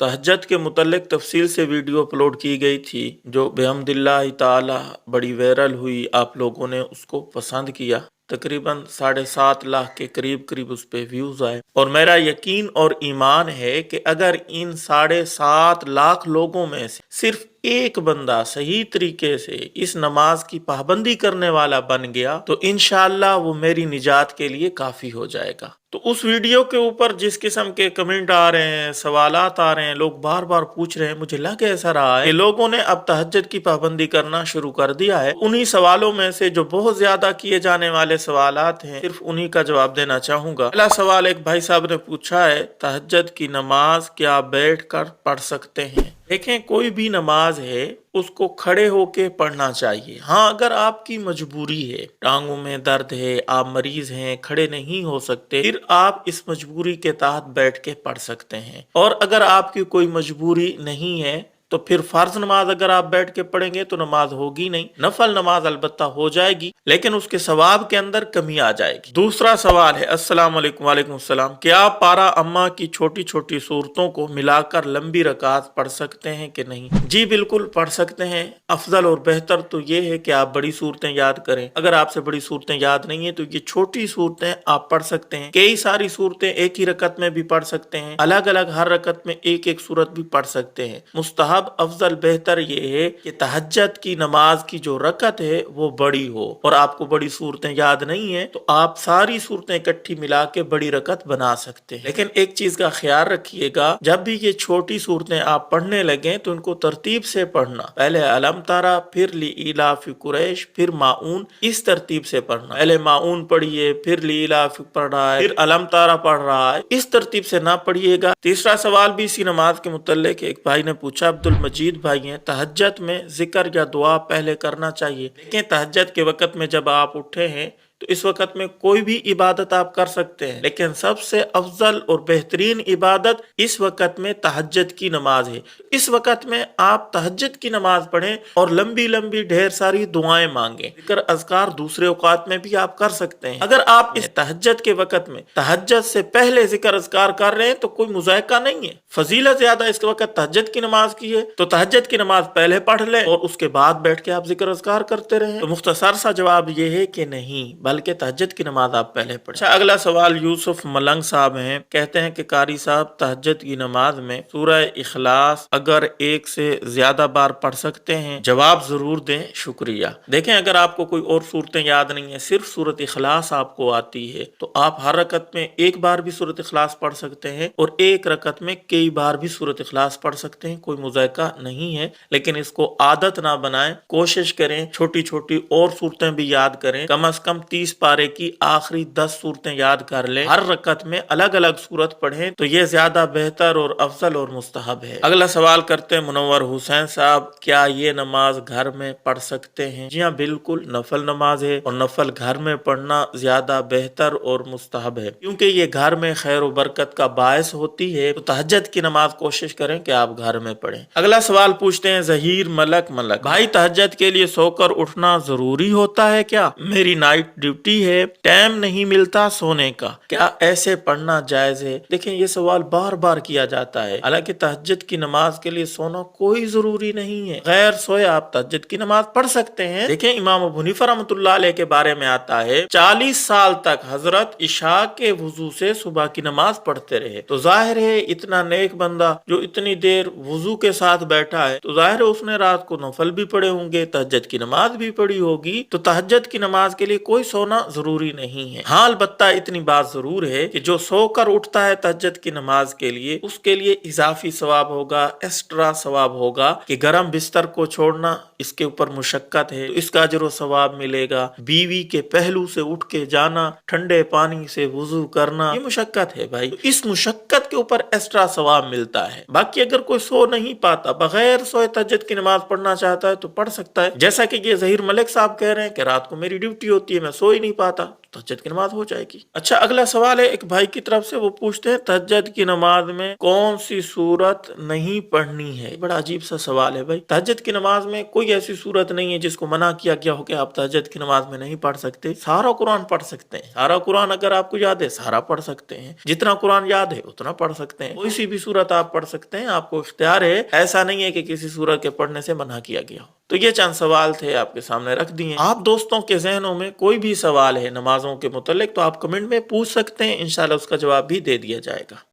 तहज्जुद के मुतल्लिक तफसील से वीडियो अपलोड की गई थी जो बिहम्दिल्लाह ताला बड़ी वायरल हुई। आप लोगों ने उसको पसंद किया। तकरीबन 7.5 लाख के करीब उस पे व्यूज आए और मेरा यकीन और ईमान है कि अगर इन 7.5 लाख लोगों में से सिर्फ एक बंदा सही तरीके से इस नमाज की पाबंदी करने वाला बन गया तो इंशाअल्लाह वो मेरी निजात के लिए काफी हो जाएगा। तो उस वीडियो के ऊपर जिस किस्म के कमेंट आ रहे हैं, सवालात आ रहे हैं, लोग बार बार पूछ रहे हैं, मुझे लग ऐसा रहा है कि लोगों ने अब तहज्जुद की पाबंदी करना शुरू कर दिया है। उन्हीं सवालों में से जो बहुत ज्यादा किए जाने वाले सवालात हैं, सिर्फ उन्हीं का जवाब देना चाहूंगा। पहला सवाल एक भाई साहब ने पूछा है, तहज्जुद की नमाज क्या बैठ कर पढ़ सकते हैं? देखें, कोई भी नमाज है उसको खड़े होके पढ़ना चाहिए। हाँ, अगर आपकी मजबूरी है, टांगों में दर्द है, आप मरीज हैं, खड़े नहीं हो सकते, फिर आप इस मजबूरी के तहत बैठ के पढ़ सकते हैं। और अगर आपकी कोई मजबूरी नहीं है तो फिर फर्ज नमाज अगर आप बैठ के पढ़ेंगे तो नमाज होगी नहीं। नफल नमाज अलबत्ता हो जाएगी लेकिन उसके सवाब के अंदर कमी आ जाएगी। दूसरा सवाल है, अस्सलाम वालेकुम। वालेकुम सलाम। क्या पारा अम्मा की छोटी छोटी सूरतों को मिलाकर लंबी रकात पढ़ सकते हैं कि नहीं? जी बिल्कुल पढ़ सकते हैं। अफजल और बेहतर तो ये है कि आप बड़ी सूरतें याद करें। अगर आपसे बड़ी सूरतें याद नहीं है तो ये छोटी सूरतें आप पढ़ सकते हैं। कई सारी सूरतें एक ही रकत में भी पढ़ सकते हैं, अलग अलग हर रकत में एक एक सूरत भी पढ़ सकते हैं। मुस्तहब अफजल बेहतर ये है कि तहज्जुद की नमाज की जो रकत है वो बड़ी हो और आपको बड़ी सूरतें याद नहीं है तो आप सारी सूरतें इकट्ठी मिला के बड़ी रकत बना सकते हैं। लेकिन एक चीज का ख्याल रखिएगा, जब भी ये छोटी सूरतें आप पढ़ने लगे तो इनको तरतीब से पढ़ना। पहले अलम तारा, फिर लीलाफि कुरैश, फिर माऊन, इस तरतीब से पढ़ना। पहले माऊन पढ़िए, फिर लीलाफि पढ़ रहा है, फिर अलम तारा पढ़ रहा है, इस तरतीब से ना पढ़िएगा। तीसरा सवाल भी इसी नमाज के मुतल्लिक एक भाई ने पूछा, अब्दुल मजीद भाई हैं, तहज्जुद में जिक्र या दुआ पहले करना चाहिए? देखें, तहज्जुद के वक्त में जब आप उठे हैं तो इस वक्त में कोई भी इबादत आप कर सकते हैं, लेकिन सबसे अफजल और बेहतरीन इबादत इस वक्त में तहज्जुद की नमाज है। इस वक्त में आप तहज्जुद की नमाज पढ़ें और लंबी लंबी ढेर सारी दुआएं मांगें। जिक्र अज़कार दूसरे औकात में भी आप कर सकते हैं। अगर आप इस तहज्जुद के वक्त में तहज्जुद से पहले जिक्र अज़कार कर रहे हैं तो कोई मुज़ायका नहीं है। फजीलत ज्यादा इस वक्त तहज्जुद की नमाज की है तो तहज्जुद की नमाज पहले पढ़ लें और उसके बाद बैठ के आप जिक्र अज़कार करते रहें। तो मुख्तसर सा जवाब ये है कि नहीं, बल्कि तहज्जुद की नमाज आप पहले पढ़ें। अच्छा, अगला सवाल यूसुफ मलंग साहब हैं, कहते हैं कि कारी साहब तहज्जुद की नमाज में सूरह इखलास अगर एक से ज्यादा बार पढ़ सकते हैं? जवाब जरूर दें, शुक्रिया। देखें, अगर आपको कोई और सूरतें याद नहीं है, सिर्फ सूरत इखलास आपको आती है तो आप हर रकत में एक बार भी सूरत इखलास पढ़ सकते हैं और एक रकत में कई बार भी सूरत इखलास पढ़ सकते हैं। कोई मुज़ायका नहीं है, लेकिन इसको आदत ना बनाएं। कोशिश करें छोटी छोटी और सूरतें भी याद करें। कम से कम 30 पारे की आखिरी 10 सूरतें याद कर लें। हर रकत में अलग अलग सूरत पढ़ें तो ये ज्यादा बेहतर और अफजल और मुस्तहब है। अगला सवाल करते हैं मुनव्वर हुसैन साहब, क्या ये नमाज घर में पढ़ सकते हैं? जी हाँ बिल्कुल, नफल नमाज है और नफल घर में पढ़ना ज्यादा बेहतर और मुस्तहब है क्योंकि ये घर में खैर और बरकत का बायस होती है। तो तहज्जुद की नमाज कोशिश करें कि आप घर में पढ़ें। अगला सवाल पूछते हैं जहीर मलक भाई, तहज्जुद के लिए सोकर उठना जरूरी होता है क्या? मेरी नाइट ड्यूटी है, टाइम नहीं मिलता सोने का, क्या ऐसे पढ़ना जायज है? देखें, ये सवाल बार बार किया जाता है। हालांकि तहज्जुद की नमाज के लिए सोना कोई जरूरी नहीं है। गैर सोए आप तहज्जुद की नमाज पढ़ सकते हैं। देखें, इमाम अबू हनीफा रहमतुल्लाह अलैह के बारे में आता है 40 साल तक हजरत इशा के वुजू से सुबह की नमाज पढ़ते रहे। तो जाहिर है इतना नेक बंदा जो इतनी देर वुजू के साथ बैठा है तो जाहिर है उसने रात को नफल भी पढ़े होंगे, तहज्जुद की नमाज भी पढ़ी होगी। तो तहज्जुद की नमाज के लिए कोई सोना जरूरी नहीं है। हाँ, अलबत्ता इतनी बात जरूर है कि जो सोकर उठता है तहज्जुद की नमाज के लिए, उसके लिए इजाफी सवाब होगा, एक्स्ट्रा सवाब होगा कि गर्म बिस्तर को छोड़ना इसके ऊपर मुशक्कत है तो इसका अजर सवाब मिलेगा। बीवी के पहलू से उठ के जाना, ठंडे पानी से वुजू करना, ये मुशक्कत है भाई। तो इस मुशक्कत के ऊपर एक्स्ट्रा सवाब मिलता है। बाकी अगर कोई सो नहीं पाता, बगैर सोए तहज्जुद की नमाज पढ़ना चाहता है तो पढ़ सकता है। जैसा कि ये जहीर मलिक साहब कह रहे हैं कि रात को मेरी ड्यूटी होती है, मैं सो ही नहीं पाता, तहज्जुद की नमाज हो जाएगी। अच्छा, अगला सवाल है एक भाई की तरफ से, वो पूछते हैं तहज्जुद की नमाज में कौन सी सूरत नहीं पढ़नी है। बड़ा अजीब सा सवाल है भाई। तहज्जुद की नमाज में कोई ऐसी सूरत नहीं है जिसको मना किया गया हो कि आप तहज्जुद की नमाज में नहीं पढ़ सकते। सारा कुरान पढ़ सकते हैं, सारा कुरान अगर आपको याद है सारा पढ़ सकते हैं, जितना कुरान याद है उतना पढ़ सकते हैं, कोई सी भी सूरत आप पढ़ सकते हैं, आपको इख्तियार है। ऐसा नहीं है कि किसी सूरत के पढ़ने से मना किया गया हो। तो ये चंद सवाल थे, आपके सामने रख दिए। आप दोस्तों के जहनों में कोई भी सवाल है नमाजों के मुतालिक तो आप कमेंट में पूछ सकते हैं, इंशाल्लाह उसका जवाब भी दे दिया जाएगा।